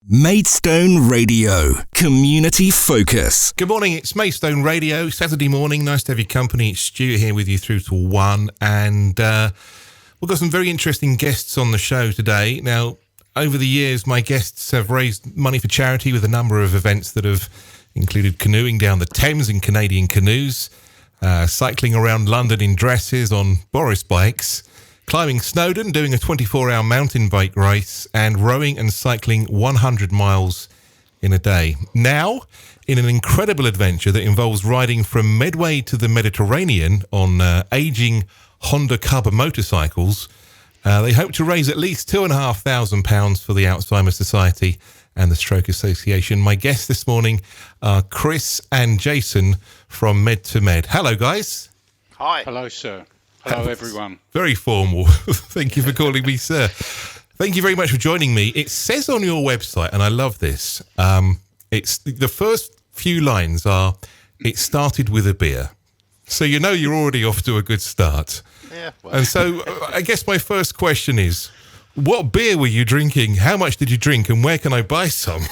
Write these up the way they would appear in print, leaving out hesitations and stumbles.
Maidstone Radio, community focus. Good morning, it's Maidstone Radio, Saturday morning. Nice to have your company. It's Stuart here with you through to 1. And we've got some very interesting guests on the show today. Now, over the years, my guests have raised money for charity with a number of events that have included canoeing down the Thames in Canadian canoes, cycling around London in dresses on Boris bikes, climbing Snowdon, doing a 24-hour mountain bike race, and rowing and cycling 100 miles in a day. Now, in an incredible adventure that involves riding from Medway to the Mediterranean on ageing Honda Cub motorcycles, they hope to raise at least £2,500 for the Alzheimer's Society and the Stroke Association. My guests this morning are Chris and Jason from Med to Med. Hello, guys. Hi. Hello, sir. Hello, everyone. Very formal. Thank you for calling me sir. Thank you very much for joining me. It says on your website, and I love this, it's the first few lines are, it started with a beer. So you know you're already off to a good start. Yeah. Well. And so I guess my first question is, what beer were you drinking? How much did you drink? And where can I buy some?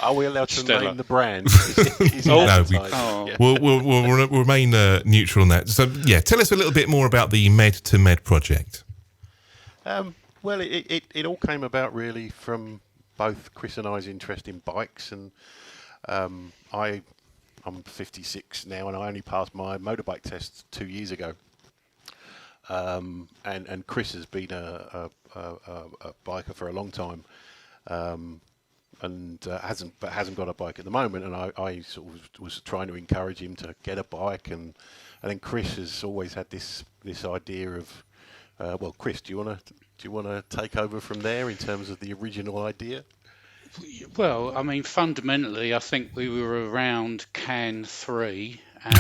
Are we allowed to Stella. name the brand? No, we'll remain neutral on that. So, yeah, tell us a little bit more about the Med to Med project. Well, it all came about really from both Chris and I's interest in bikes, and I'm 56 now, and I only passed my motorbike test 2 years ago. And Chris has been a biker for a long time. And hasn't got a bike at the moment, and I sort of was trying to encourage him to get a bike, and then Chris has always had this idea of, well, Chris, do you want to take over from there in terms of the original idea? Well, I mean, fundamentally, I think we were around can 3, and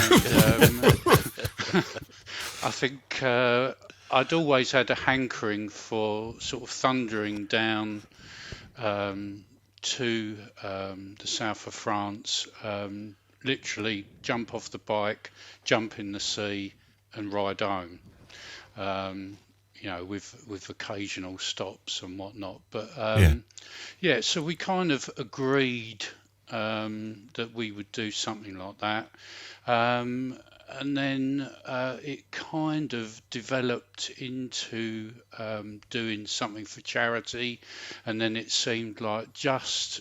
I think I'd always had a hankering for sort of thundering down to the south of France, literally jump off the bike, jump in the sea and ride home, with occasional stops and whatnot. But so we kind of agreed that we would do something like that. And then it kind of developed into doing something for charity, and then it seemed like just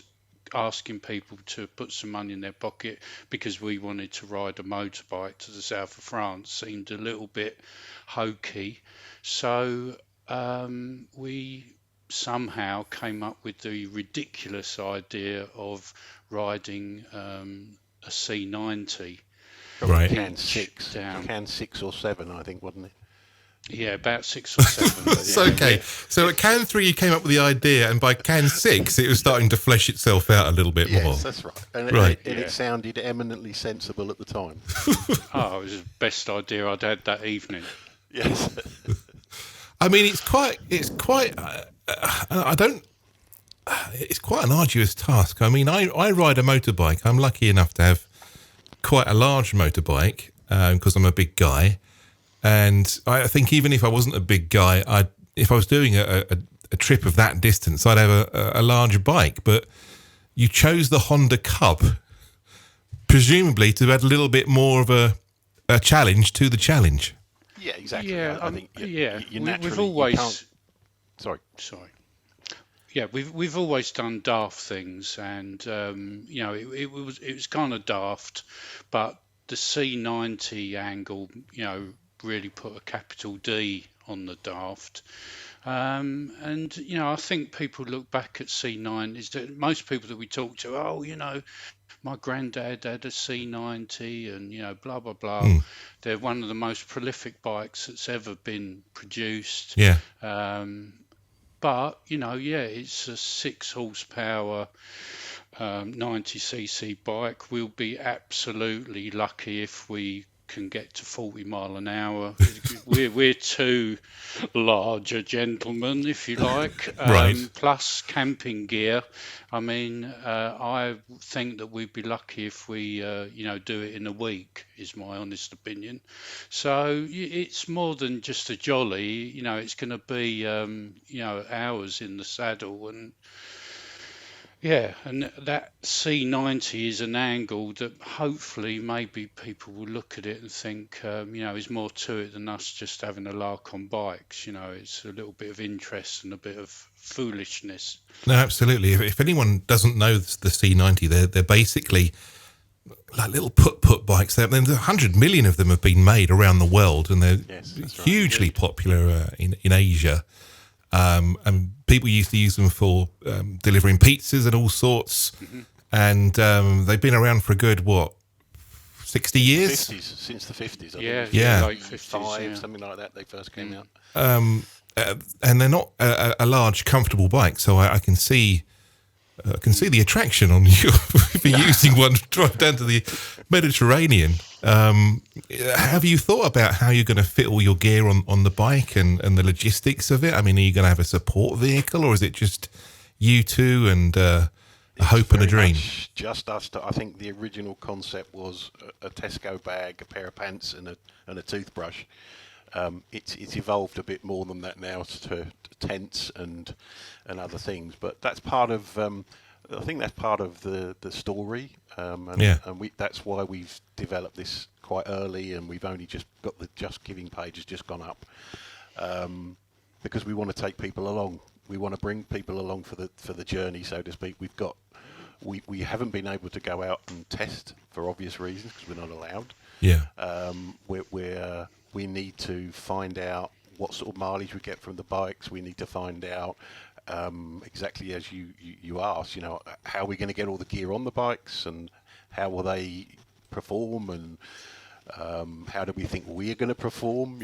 asking people to put some money in their pocket because we wanted to ride a motorbike to the south of France seemed a little bit hokey. So we somehow came up with the ridiculous idea of riding a C90. Right. Can 6 or 7, I think, wasn't it? Yeah, about 6 or 7. It's okay. So at can 3 you came up with the idea, and by can 6 it was starting to flesh itself out a little bit more. Yes, that's right. And it sounded eminently sensible at the time. Oh, it was the best idea I'd had that evening. Yes. I mean, it's quite it's quite an arduous task. I mean, I ride a motorbike. I'm lucky enough to have quite a large motorbike because I'm a big guy, and I think even if I wasn't a big guy, if I was doing a trip of that distance, I'd have a larger bike. But you chose the Honda Cub, presumably to add a little bit more of a challenge to the challenge. Yeah, exactly. Yeah, I think you naturally, we've always. You can't... Sorry. Yeah, we've always done daft things, and it was kind of daft, but the C90 angle, really put a capital D on the daft. And I think people look back at C90s. That most people that we talk to, my granddad had a C90, and blah blah blah. They're one of the most prolific bikes that's ever been produced. Yeah. But, it's a 6 horsepower 90cc bike. We'll be absolutely lucky if we can get to 40 mile an hour. We're two larger gentlemen, if you like, Right. plus camping gear. I mean, I think that we'd be lucky if we, do it in a week, is my honest opinion. So it's more than just a jolly, it's going to be, hours in the saddle. And yeah, and that C90 is an angle that hopefully maybe people will look at it and think, there's more to it than us just having a lark on bikes. It's a little bit of interest and a bit of foolishness. No, absolutely. If anyone doesn't know the C90, they're basically like little put bikes. There's 100 million of them have been made around the world, and they're hugely popular in Asia. And people used to use them for delivering pizzas and all sorts. Mm-hmm. And they've been around for a good, 60 years? 50s, since the 50s. Late 50s, something like that, they first came out. And they're not a large, comfortable bike, so I can see the attraction on you for using one to drive down to the Mediterranean. Have you thought about how you're going to fit all your gear on the bike and the logistics of it? I mean, are you going to have a support vehicle, or is it just you two and a hope and a dream? Just us. I think the original concept was a Tesco bag, a pair of pants, and a toothbrush. It's evolved a bit more than that now to tents and other things, but that's part of. I think that's part of the story, and that's why we've developed this quite early, and we've only just got the Just Giving page has just gone up, because we want to take people along. We want to bring people along for the journey, so to speak. We haven't been able to go out and test for obvious reasons because we're not allowed. Yeah. We need to find out what sort of mileage we get from the bikes. We need to find out exactly as you asked, how are we going to get all the gear on the bikes, and how will they perform, and how do we think we're going to perform?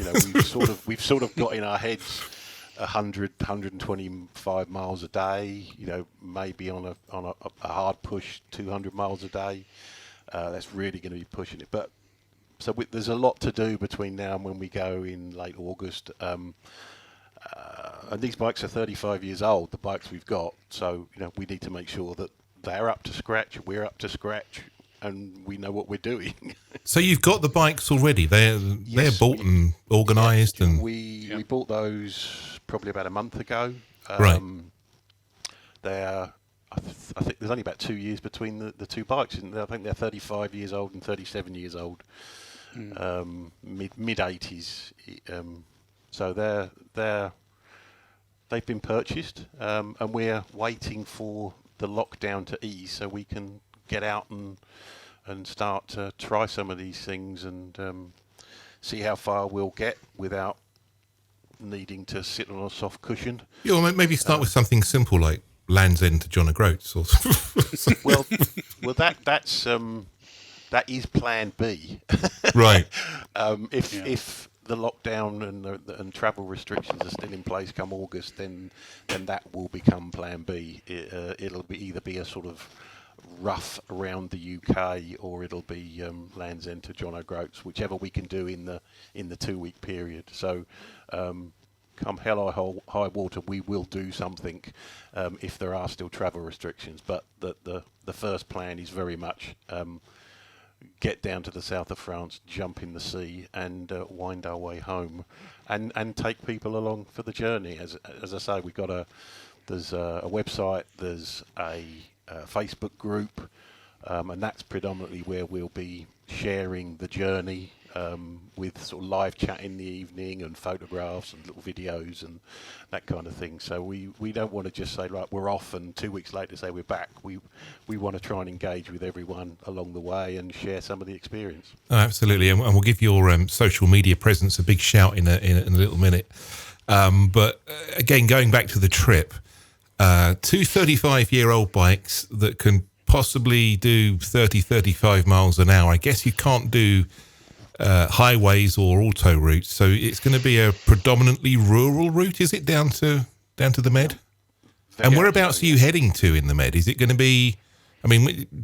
We've sort of got in our heads 125 miles a day. Maybe on a hard push 200 miles a day. That's really going to be pushing it, but. So there's a lot to do between now and when we go in late August. And these bikes are 35 years old, the bikes we've got. So, we need to make sure that they're up to scratch, we're up to scratch, and we know what we're doing. So you've got the bikes already? They're bought and organised? And we bought those probably about a month ago. Right. I think there's only about 2 years between the two bikes. I think they're 35 years old and 37 years old. Mid 80s. So they've been purchased, and we're waiting for the lockdown to ease so we can get out and start to try some of these things and see how far we'll get without needing to sit on a soft cushion. Yeah, well, maybe start with something simple like Land's End to John O'Groats or well that is plan B. Right. If the lockdown and travel restrictions are still in place come August, then that will become plan B. It'll either be a sort of rough around the UK, or it'll be Land's End to John O'Groats, whichever we can do in the 2 week period. So come hell or high water, we will do something if there are still travel restrictions. But the first plan is very much get down to the south of France, jump in the sea, and wind our way home, and take people along for the journey. As I say, there's a website, there's a Facebook group, and that's predominantly where we'll be sharing the journey. With sort of live chat in the evening and photographs and little videos and that kind of thing. So we don't want to just say, right, we're off, and 2 weeks later say we're back. We want to try and engage with everyone along the way and share some of the experience. Oh, absolutely, and we'll give your social media presence a big shout in a little minute. But again, going back to the trip, two 35-year-old bikes that can possibly do 30-35 miles an hour. I guess you can't do highways or auto routes, so it's going to be a predominantly rural route, is it, down to the Med? And whereabouts are you heading to in the Med? Is it going to be,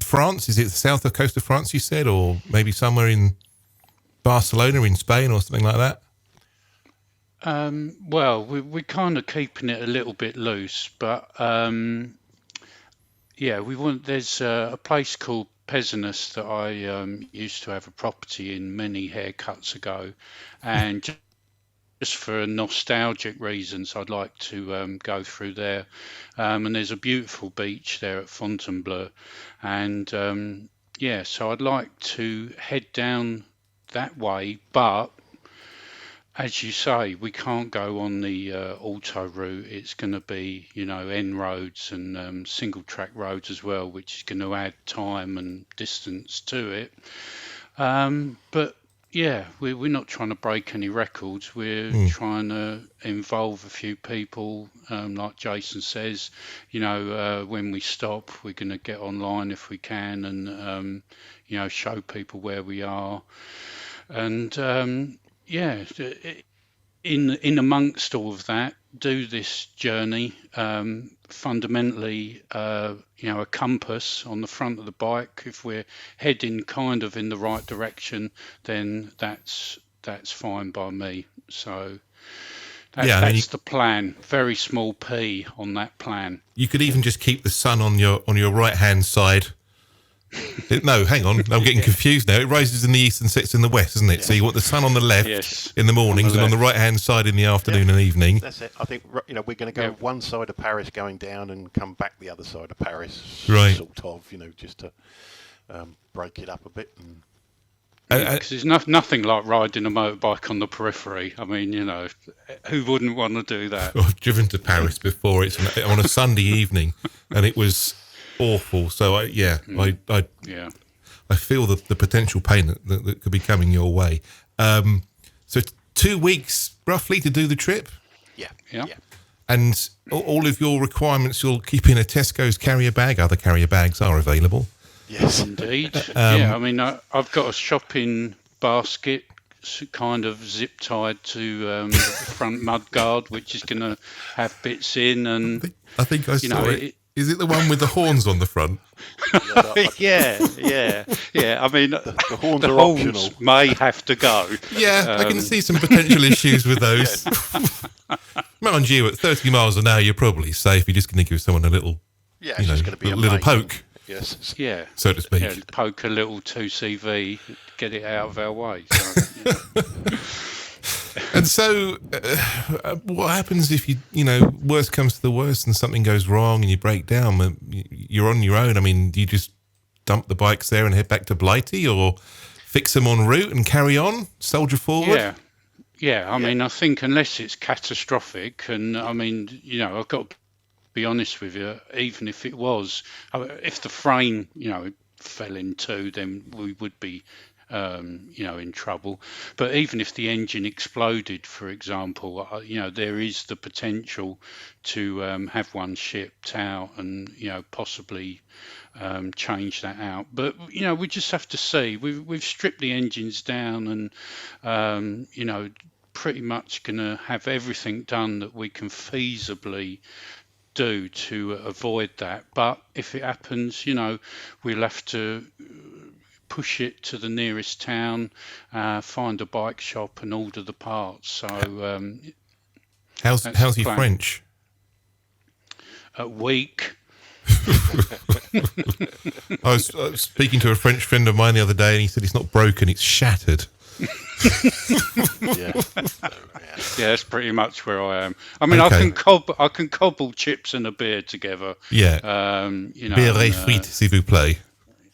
France? Is it the south coast of France, you said, or maybe somewhere in Barcelona in Spain or something like that? Well, we're kind of keeping it a little bit loose, but yeah, there's a place called Pezinus that I used to have a property in many haircuts ago, and just for nostalgic reasons, I'd like to go through there. And there's a beautiful beach there at Fontainebleau, and yeah, so I'd like to head down that way, but as you say, we can't go on the auto route. It's going to be, N roads and single track roads as well, which is going to add time and distance to it. But yeah, we're not trying to break any records. We're trying to involve a few people, like Jason says. When we stop, we're going to get online if we can, and show people where we are, and yeah, in amongst all of that, do this journey. Fundamentally, a compass on the front of the bike. If we're heading kind of in the right direction, then that's fine by me. So that's the plan. Very small P on that plan. You could even just keep the sun on your right hand side. No, hang on. I'm getting confused now. It rises in the east and sets in the west, isn't it? Yeah. So you want the sun on the left in the mornings and on the right-hand side in the afternoon and evening. That's it. I think, we're going to go one side of Paris going down and come back the other side of Paris. Right. Sort of, just to break it up a bit. Because there's nothing like riding a motorbike on the periphery. I mean, who wouldn't want to do that? I've driven to Paris before. It's on a Sunday evening, and it was awful. So I feel the potential pain that could be coming your way. So 2 weeks roughly to do the trip. Yeah. And all of your requirements you'll keep in a Tesco's carrier bag. Other carrier bags are available. Yes, indeed. I mean, I've got a shopping basket kind of zip tied to the front mud guard, which is going to have bits in, and I think I saw it. Is it the one with the horns on the front? Yeah. I mean, the horns are optional. May have to go. Yeah, I can see some potential issues with those. Mind you, at 30 miles an hour, you're probably safe. You're just going to give someone a little, it's just going to be a little poke. Yes. Yeah. So to speak. Yeah, poke a little 2CV, get it out of our way. So, And so, what happens if worst comes to the worst and something goes wrong and you break down? You're on your own. I mean, do you just dump the bikes there and head back to Blighty, or fix them en route and carry on, soldier forward? Yeah. I mean, I think unless it's catastrophic, and I mean, I've got to be honest with you, even if it was, if the frame, fell in two, then we would be in trouble. But even if the engine exploded, for example, there is the potential to have one shipped out and possibly change that out. But we just have to see. We've stripped the engines down and pretty much going to have everything done that we can feasibly do to avoid that. But if it happens, we'll have to push it to the nearest town, find a bike shop and order the parts. So how's your French? Weak. I was speaking to a French friend of mine the other day, and he said it's not broken, it's shattered. Yeah, that's pretty much where I am. I mean, Okay. I can cobble chips and a beer together. Yeah. Beer et frites, s'il vous plaît.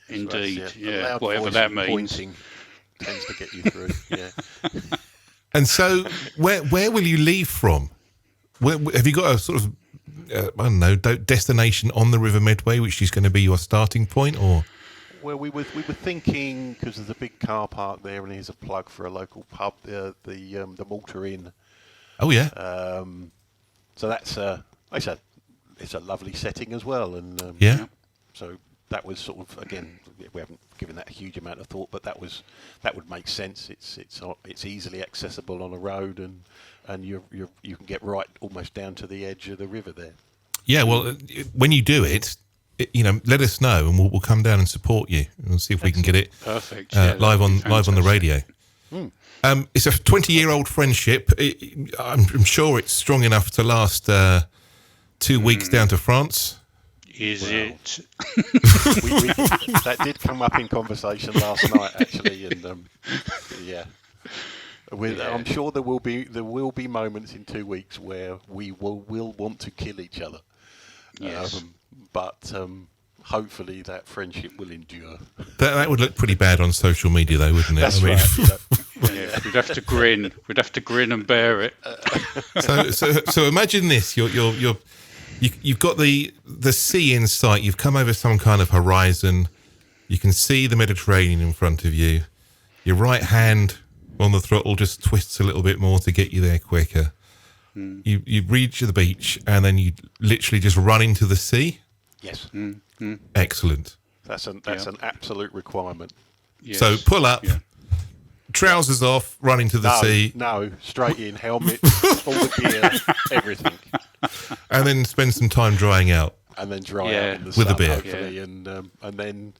Indeed, right, yeah. Loud Whatever voice that and means. Pointing tends to get you through. Yeah. And so, where will you leave from? Have you got a sort of I don't know destination on the River Medway, which is going to be your starting point, or? Well, we were thinking, because there's a big car park there, and here's a plug for a local pub, the Malta Inn. Oh yeah. So that's it's a lovely setting as well, and Yeah. So that was sort of, again, we haven't given that a huge amount of thought, but that would make sense. It's easily accessible on a road, and you can get right almost down to the edge of the river there. Yeah. Well, when you do it, let us know, and we'll come down and support you, and see if we can get it Perfect. live on the radio. It's a 20-year-old friendship. I'm sure it's strong enough to last 2 weeks down to France. Is it? That did come up in conversation last night, actually, and yeah. I'm sure there will be moments in 2 weeks where we will want to kill each other. Yes. But hopefully that friendship will endure. That would look pretty bad on social media, though, wouldn't it? That's right. Yeah, we'd have to grin. We'd have to grin and bear it. So imagine this: you've got the sea in sight. You've come over some kind of horizon. You can see the Mediterranean in front of you. Your right hand on the throttle just twists a little bit more to get you there quicker. You reach the beach and then you literally just run into the sea. Yes. Excellent. That's an absolute requirement. Yes. So pull up, trousers off, run into the sea. No, straight in, helmet, all the gear, everything. And then spend some time drying out. And then dry out in the with sun, a beer. hopefully, and then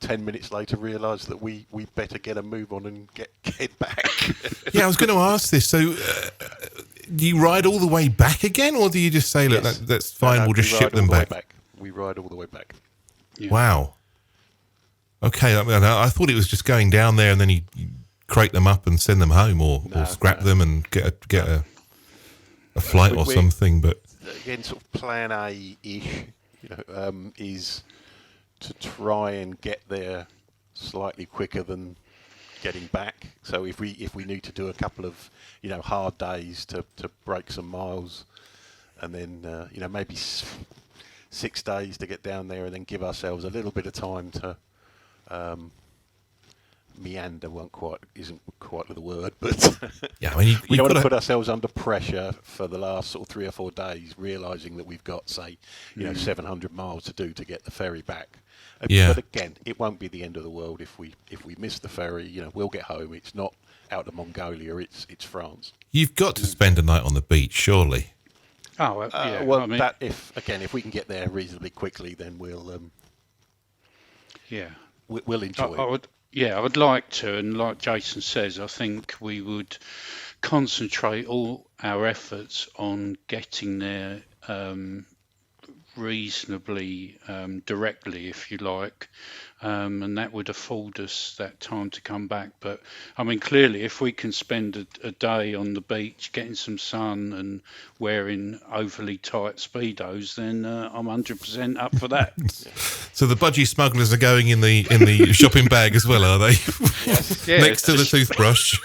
10 minutes later realise that we better get a move on and get back. Yeah, I was going to ask this. So do you ride all the way back again, or do you just say, look, Yes. that's fine, we'll just ship them back? We ride all the way back. Yeah. Wow. Okay, I thought it was just going down there and then you crate them up and send them home, or scrap them and get a flight or something. But again, sort of plan A-ish, is to try and get there slightly quicker than getting back. So if we need to do a couple of hard days to break some miles, and then maybe 6 days to get down there, and then give ourselves a little bit of time to meander. Isn't quite the word, but yeah, I mean, we don't want to put ourselves under pressure for the last sort of 3 or 4 days, realising that we've got 700 miles to do to get the ferry back. Yeah. But again, it won't be the end of the world if we miss the ferry. We'll get home. It's not out of Mongolia. It's France. You've got to spend a night on the beach, surely. Oh, yeah. Well, I mean, if we can get there reasonably quickly, then we'll yeah. we'll enjoy it. I would like to, and like Jason says, I think we would concentrate all our efforts on getting there reasonably directly, if you like, and that would afford us that time to come back. But I mean, clearly, if we can spend a day on the beach getting some sun and wearing overly tight Speedos, then I'm 100% up for that. So the budgie smugglers are going in the shopping bag as well, are they? Yes. Yeah, Next to the toothbrush.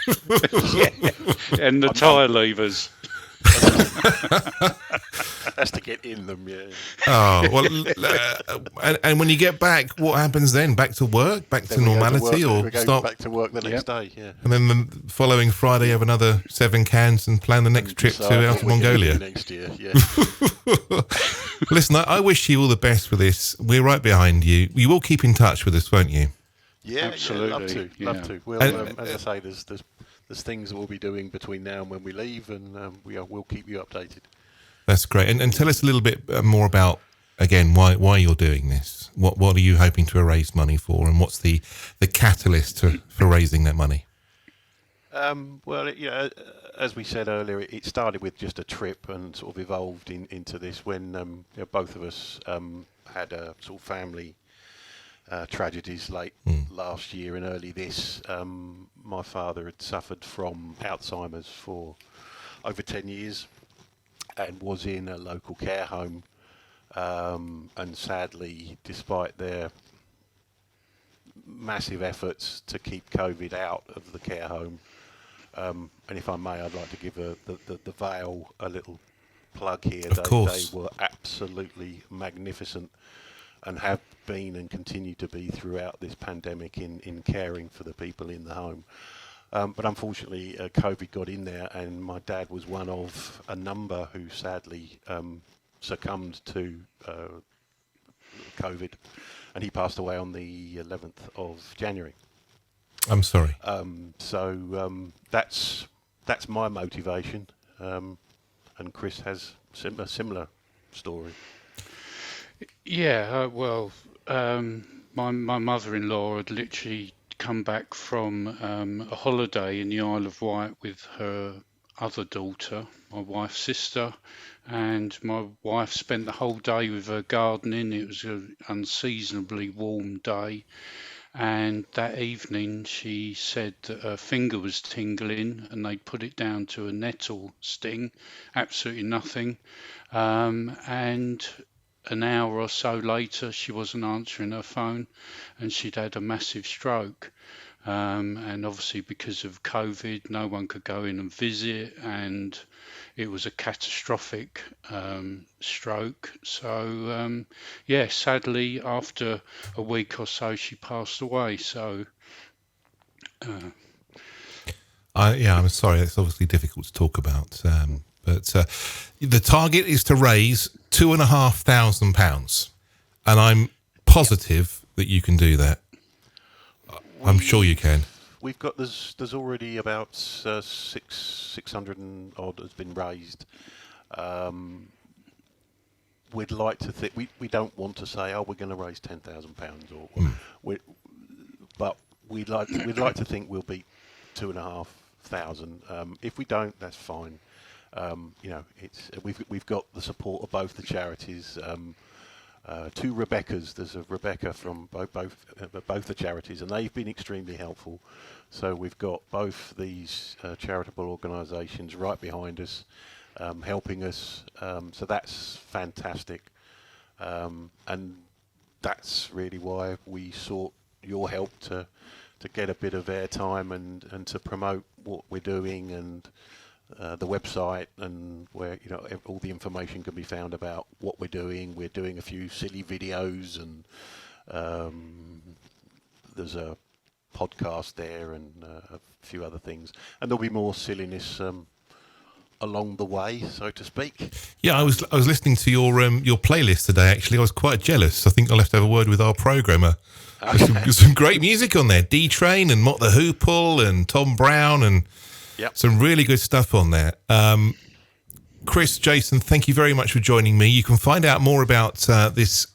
and the tyre levers. That's to get in them, yeah. Oh, well, and when you get back, what happens then? Back to work? Back to Then we go normality? work, Or we go start? back to work the next day, yeah. And then the following Friday, have another 7 cans and plan the next trip So to out to what we're gonna Mongolia. do next year, yeah. Listen, I wish you all the best with this. We're right behind you. You will keep in touch with us, won't you? Yeah, Absolutely, love to. We'll, And- as I say, there's things that we'll be doing between now and when we leave, and we'll keep you updated. That's great. And tell us a little bit more about, again, why you're doing this. What are you hoping to raise money for, and what's the catalyst for raising that money? Well, as we said earlier, it started with just a trip and sort of evolved into this when both of us had a sort of family tragedies late last year and early this. My father had suffered from Alzheimer's for over 10 years and was in a local care home, and sadly, despite their massive efforts to keep COVID out of the care home, and if I may, I'd like to give the Vale a little plug here. Of course. They were absolutely magnificent and have been and continue to be throughout this pandemic in caring for the people in the home. But unfortunately, COVID got in there, and my dad was one of a number who sadly succumbed to COVID, and he passed away on the 11th of January. I'm sorry. So that's my motivation, and Chris has a similar story. Yeah, my mother-in-law had literally come back from a holiday in the Isle of Wight with her other daughter, my wife's sister, and my wife spent the whole day with her gardening. It was an unseasonably warm day, and that evening she said that her finger was tingling and they'd put it down to a nettle sting, absolutely nothing, and an hour or so later she wasn't answering her phone and she'd had a massive stroke. And obviously because of COVID, no one could go in and visit, and it was a catastrophic stroke. So sadly, after a week or so, she passed away. So I'm sorry, it's obviously difficult to talk about, but the target is to raise £2,500, and I'm positive that you can do that. I'm sure you can. We've got there's already about 600 and odd has been raised. We'd like to think we don't want to say we're going to raise £10,000 but we'd like to think we'll beat 2,500. If we don't, that's fine. It's we've got the support of both the charities. Two Rebeccas. There's a Rebecca from both the charities, and they've been extremely helpful. So we've got both these charitable organisations right behind us, helping us. So that's fantastic, and that's really why we sought your help to get a bit of airtime and to promote what we're doing, and the website, and where all the information can be found about what we're doing. We're doing a few silly videos, and there's a podcast there, and a few other things, and there'll be more silliness along the way, so to speak. Yeah, I was listening to your playlist today. Actually, I was quite jealous. I think I'll have to have a word with our programmer. There's some great music on there. D Train and Mott the Hoople and Tom Brown, and some really good stuff on there. Chris, Jason, thank you very much for joining me. You can find out more about this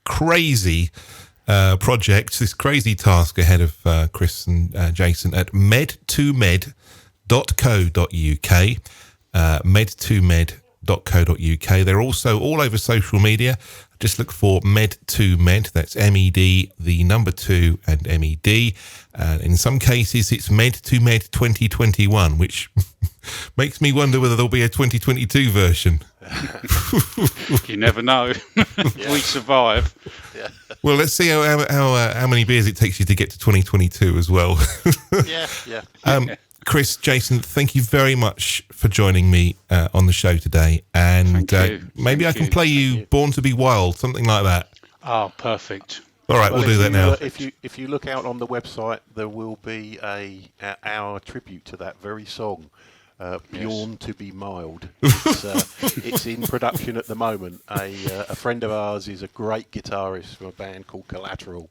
crazy project, this crazy task ahead of Chris and Jason at med2med.co.uk. Med2med.co.uk. They're also all over social media. Just look for Med2Med. That's MED, the number 2, and MED. In some cases, it's Med2Med 2021, which makes me wonder whether there'll be a 2022 version. You never know. We survive. Yeah. Well, let's see how many beers it takes you to get to 2022 as well. Yeah. Chris, Jason, thank you very much for joining me on the show today. And maybe I can play you Born to be Wild, something like that. Oh, perfect. All right, we'll do that now. If you look out on the website, there will be our tribute to that very song, Born to be Mild. It's in production at the moment. A friend of ours is a great guitarist from a band called Collateral,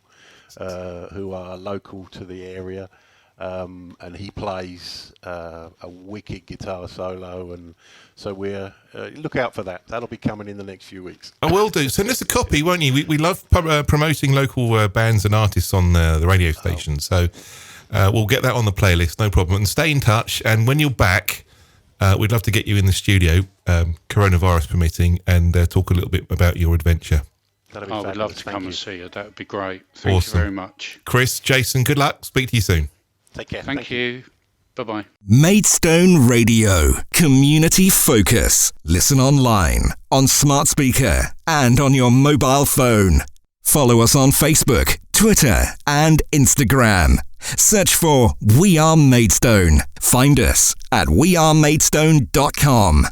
who are local to the area. And he plays a wicked guitar solo, and so we're look out for that. That'll be coming in the next few weeks. I will do. Send us a copy, won't you? We love promoting local bands and artists on the radio station, so we'll get that on the playlist, no problem. And stay in touch, and when you're back, we'd love to get you in the studio, coronavirus permitting, and talk a little bit about your adventure. I would love to come and see you. That would be great. Thank you very much. Chris, Jason, good luck. Speak to you soon. Take care. Thank you. Bye-bye. Maidstone Radio. Community focus. Listen online, on smart speaker, and on your mobile phone. Follow us on Facebook, Twitter, and Instagram. Search for We Are Maidstone. Find us at wearemaidstone.com.